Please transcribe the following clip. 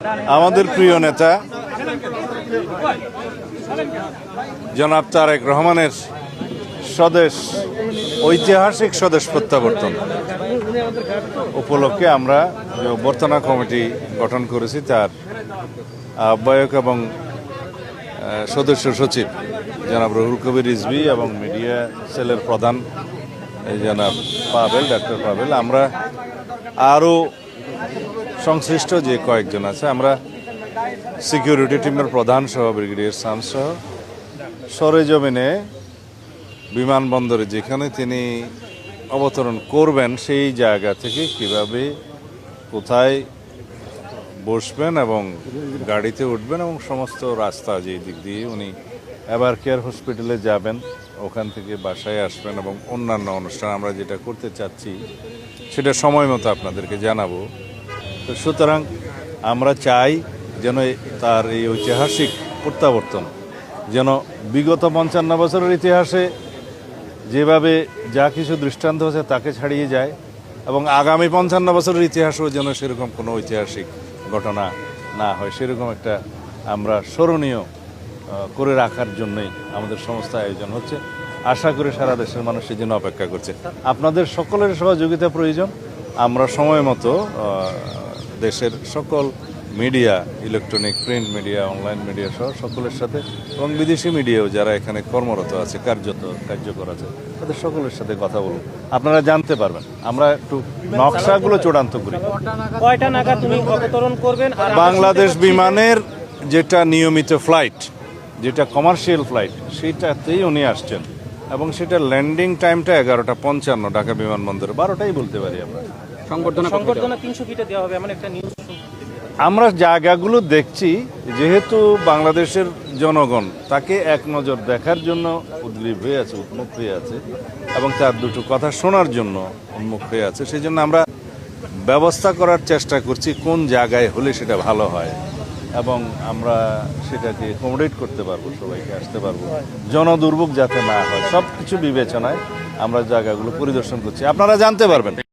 আমাদের প্রিয় নেতা জনাব তারেক রহমানের ঐতিহাসিক স্বদেশ প্রত্যাবর্তন উপলক্ষে আমরা যে অভ্যর্থনা কমিটি গঠন করেছি তার আহ্বায়ক এবং সদস্য সচিব জনাব রুহুল কবির রিজভী এবং মিডিয়া সেলের প্রধান জনাব ডাক্তার পাবেল, আমরা আরও সংশ্লিষ্ট যে কয়েকজন আছে, আমরা সিকিউরিটি টিমের প্রধান সহ ব্রিগেডিয়ার সান সহ সরেজমিনে বিমানবন্দরে যেখানে তিনি অবতরণ করবেন সেই জায়গা থেকে কিভাবে কোথায় বসবেন এবং গাড়িতে উঠবেন এবং সমস্ত রাস্তা যে দিক দিয়ে উনি এবার কেয়ার হসপিটালে যাবেন, ওখান থেকে বাসায় আসবেন এবং অন্যান্য অনুষ্ঠান আমরা যেটা করতে চাচ্ছি সেটা সময় মতো আপনাদেরকে জানাবো। তো সুতরাং আমরা চাই যেন তার এই ঐতিহাসিক প্রত্যাবর্তন যেন বিগত ৫৫ বছরের ইতিহাসে যেভাবে যা কিছু দৃষ্টান্ত হচ্ছে তাকে ছাড়িয়ে যায় এবং আগামী ৫৫ বছরের ইতিহাসেও যেন সেরকম কোনো ঐতিহাসিক ঘটনা না হয়, সেরকম একটা আমরা স্মরণীয় করে রাখার জন্যই আমাদের সমস্ত আয়োজন হচ্ছে। আশা করি সারা দেশের মানুষ সেই জন্য অপেক্ষা করছে। আপনাদের সকলের সহযোগিতা প্রয়োজন। আমরা সময় মতো দেশের সকল media, electronic, print media, online media সহ সকলের সাথে এবং বিদেশি মিডিয়াও যারা এখানে কর্মরত আছে, কার্যকর আছে, তাদের সকলের সাথে কথা বলুন, আপনারা জানতে পারবেন। আমরা একটু নকশাগুলো চূড়ান্ত করি। কয়টা নাগাদ তুমি অবতরণ করবেন? বাংলাদেশ বিমানের যেটা নিয়মিত ফ্লাইট, যেটা কমার্শিয়াল ফ্লাইট, সেটাতেই উনি আসছেন এবং সেটা ল্যান্ডিং টাইমটা 11:55 ঢাকা বিমানবন্দরে, 12টাই বলতে পারি আমরা। সংবর্ধনা 300 ফিটে দেওয়া হবে এমন একটা নিউজ আমরা জায়গাগুলো দেখছি, যেহেতু বাংলাদেশের জনগণ তাকে এক নজর দেখার জন্য উদ্গ্রীব হয়ে আছে, উন্মুখ হয়ে আছে এবং তার দুটো কথা শোনার জন্য উন্মুখ হয়ে আছে, সেই জন্য আমরা ব্যবস্থা করার চেষ্টা করছি কোন জায়গায় হলে সেটা ভালো হয় এবং আমরা সেটাকে অ্যাকোমোডেট করতে পারবো, সবাইকে আসতে পারবো, জনদুর্ভোগ যাতে না হয়, সব কিছু বিবেচনায় আমরা জায়গাগুলো পরিদর্শন করছি, আপনারা জানতে পারবেন।